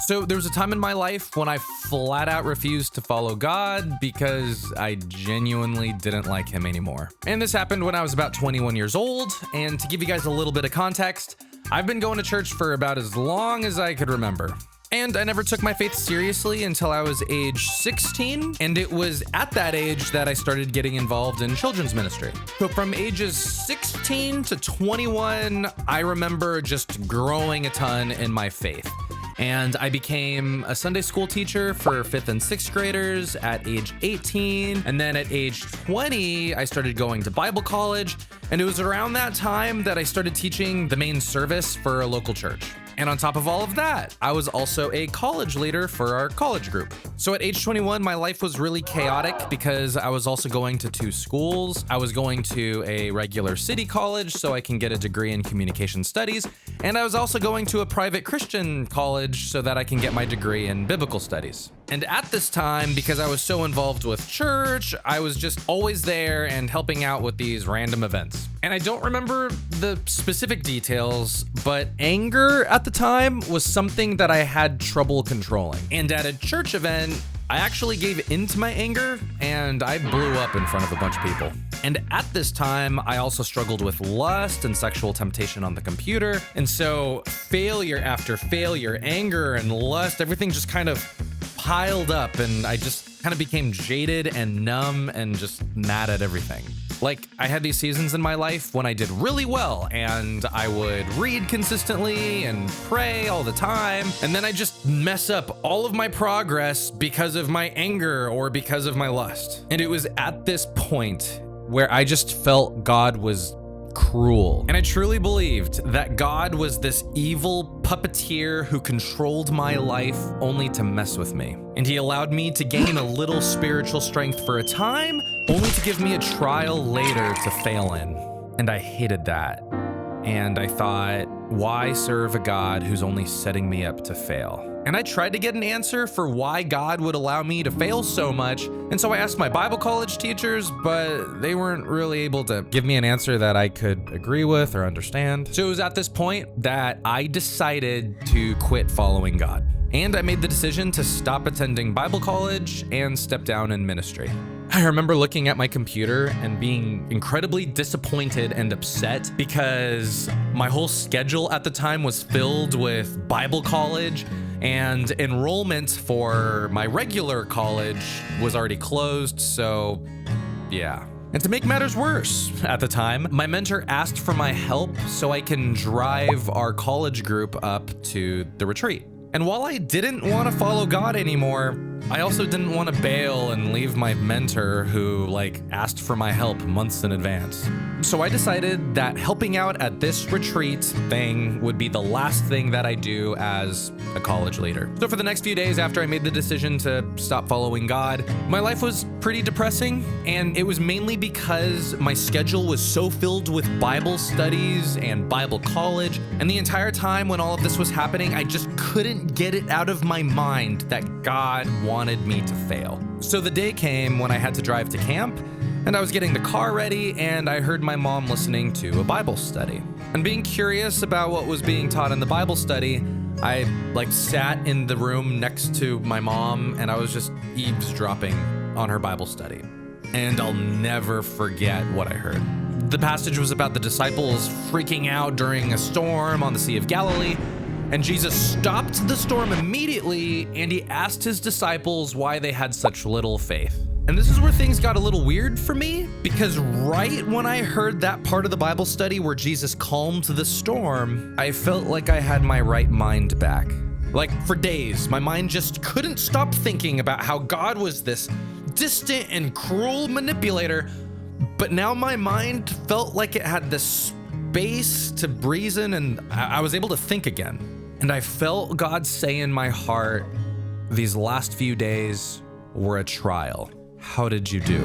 So there was a time in my life when I flat out refused to follow God because I genuinely didn't like him anymore. And this happened when I was about 21 years old. And to give you guys a little bit of context, I've been going to church for about as long as I could remember. And I never took my faith seriously until I was age 16, and it was at that age that I started getting involved in children's ministry. So from ages 16 to 21, I remember just growing a ton in my faith. And I became a Sunday school teacher for 5th and 6th graders at age 18. And then at age 20, I started going to Bible college. And it was around that time that I started teaching the main service for a local church. And on top of all of that, I was also a college leader for our college group. So at age 21, my life was really chaotic because I was also going to 2 schools. I was going to a regular city college so I can get a degree in communication studies. And I was also going to a private Christian college so that I can get my degree in biblical studies. And at this time, because I was so involved with church, I was just always there and helping out with these random events. And I don't remember the specific details, but anger at the time was something that I had trouble controlling. And at a church event, I actually gave into my anger and I blew up in front of a bunch of people. And at this time, I also struggled with lust and sexual temptation on the computer. And so failure after failure, anger and lust, everything just kind of piled up, and I just kind of became jaded and numb and just mad at everything. Like, I had these seasons in my life when I did really well and I would read consistently and pray all the time, and then I just mess up all of my progress because of my anger or because of my lust. And it was at this point where I just felt God was cruel. And I truly believed that God was this evil puppeteer who controlled my life only to mess with me. And he allowed me to gain a little spiritual strength for a time, only to give me a trial later to fail in. And I hated that. And I thought, why serve a God who's only setting me up to fail? And I tried to get an answer for why God would allow me to fail so much. And so I asked my Bible college teachers, but they weren't really able to give me an answer that I could agree with or understand. So it was at this point that I decided to quit following God. And I made the decision to stop attending Bible college and step down in ministry. I remember looking at my computer and being incredibly disappointed and upset because my whole schedule at the time was filled with Bible college, and enrollment for my regular college was already closed, so yeah. And to make matters worse, at the time, my mentor asked for my help so I can drive our college group up to the retreat. And while I didn't want to follow God anymore, I also didn't want to bail and leave my mentor who asked for my help months in advance. So I decided that helping out at this retreat thing would be the last thing that I do as a college leader. So for the next few days after I made the decision to stop following God, my life was pretty depressing, and it was mainly because my schedule was so filled with Bible studies and Bible college, and the entire time when all of this was happening, I just couldn't get it out of my mind that God wanted me to fail. So the day came when I had to drive to camp, and I was getting the car ready, and I heard my mom listening to a Bible study. And being curious about what was being taught in the Bible study, I sat in the room next to my mom, and I was just eavesdropping on her Bible study. And I'll never forget what I heard. The passage was about the disciples freaking out during a storm on the Sea of Galilee, and Jesus stopped the storm immediately, and he asked his disciples why they had such little faith. And this is where things got a little weird for me, because right when I heard that part of the Bible study where Jesus calmed the storm, I felt like I had my right mind back. For days, my mind just couldn't stop thinking about how God was this distant and cruel manipulator, but now my mind felt like it had this space to reason, and I was able to think again. And I felt God say in my heart, these last few days were a trial. How did you do?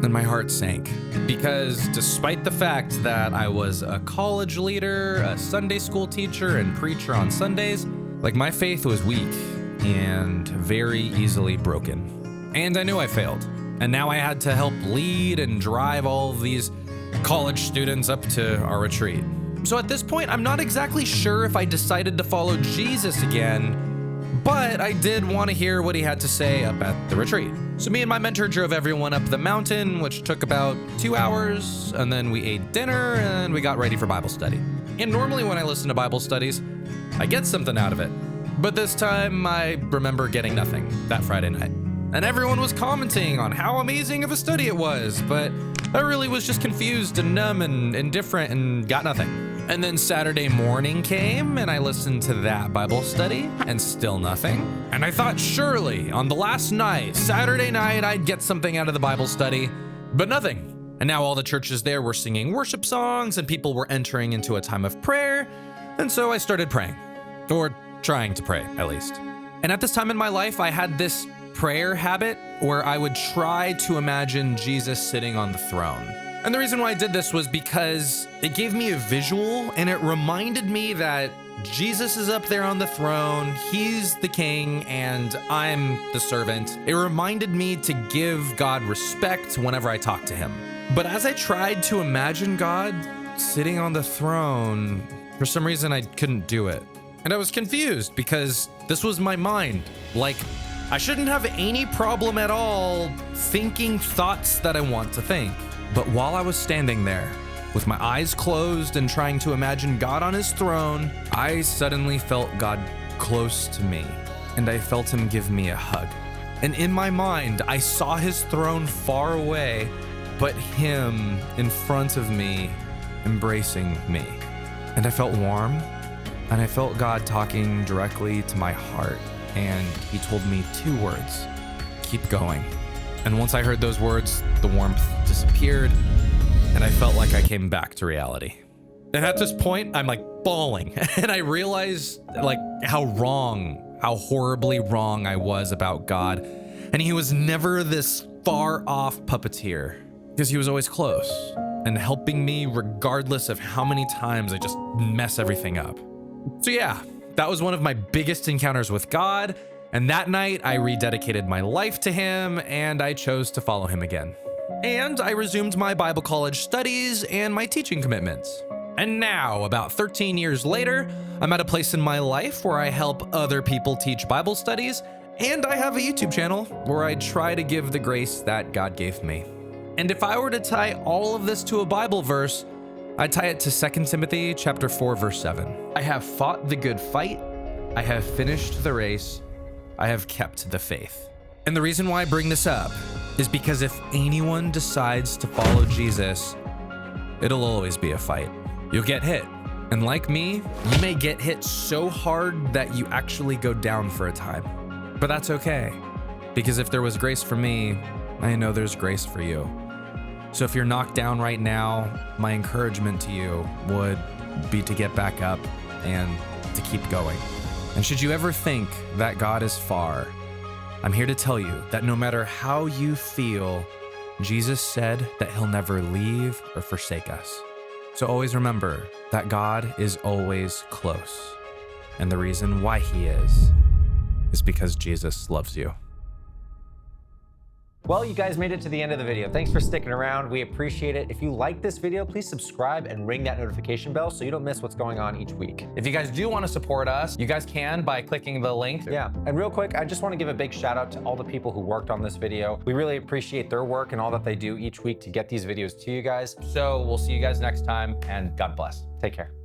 And my heart sank, because despite the fact that I was a college leader, a Sunday school teacher, and preacher on Sundays, my faith was weak and very easily broken. And I knew I failed. And now I had to help lead and drive all of these college students up to our retreat. So at this point, I'm not exactly sure if I decided to follow Jesus again, but I did want to hear what he had to say up at the retreat. So me and my mentor drove everyone up the mountain, which took about 2 hours, and then we ate dinner and we got ready for Bible study. And normally when I listen to Bible studies, I get something out of it. But this time I remember getting nothing that Friday night. And everyone was commenting on how amazing of a study it was, but I really was just confused and numb and indifferent and got nothing. And then Saturday morning came and I listened to that Bible study and still nothing. And I thought surely on the last night, Saturday night, I'd get something out of the Bible study, but nothing. And now all the churches there were singing worship songs and people were entering into a time of prayer. And so I started praying, or trying to pray at least. And at this time in my life, I had this prayer habit where I would try to imagine Jesus sitting on the throne. And the reason why I did this was because it gave me a visual and it reminded me that Jesus is up there on the throne, he's the king, and I'm the servant. It reminded me to give God respect whenever I talk to him. But as I tried to imagine God sitting on the throne, for some reason I couldn't do it. And I was confused because this was my mind. Like, I shouldn't have any problem at all thinking thoughts that I want to think. But while I was standing there, with my eyes closed and trying to imagine God on his throne, I suddenly felt God close to me, and I felt him give me a hug. And in my mind, I saw his throne far away, but him in front of me, embracing me. And I felt warm, and I felt God talking directly to my heart. And he told me 2 words, keep going. And once I heard those words, the warmth disappeared and I felt like I came back to reality. And at this point, I'm like bawling and I realized like how horribly wrong I was about God. And he was never this far off puppeteer because he was always close and helping me regardless of how many times I just mess everything up. So yeah, that was one of my biggest encounters with God, and that night I rededicated my life to him and I chose to follow him again. And I resumed my Bible college studies and my teaching commitments. And now, about 13 years later, I'm at a place in my life where I help other people teach Bible studies, and I have a YouTube channel where I try to give the grace that God gave me. And if I were to tie all of this to a Bible verse, I tie it to 2 Timothy chapter 4, verse 7. I have fought the good fight. I have finished the race. I have kept the faith. And the reason why I bring this up is because if anyone decides to follow Jesus, it'll always be a fight. You'll get hit. And like me, you may get hit so hard that you actually go down for a time. But that's okay. Because if there was grace for me, I know there's grace for you. So if you're knocked down right now, my encouragement to you would be to get back up and to keep going. And should you ever think that God is far, I'm here to tell you that no matter how you feel, Jesus said that he'll never leave or forsake us. So always remember that God is always close. And the reason why he is because Jesus loves you. Well, you guys made it to the end of the video. Thanks for sticking around. We appreciate it. If you like this video, please subscribe and ring that notification bell so you don't miss what's going on each week. If you guys do want to support us, you guys can by clicking the link. Yeah, and real quick, I just want to give a big shout out to all the people who worked on this video. We really appreciate their work and all that they do each week to get these videos to you guys. So we'll see you guys next time, and God bless. Take care.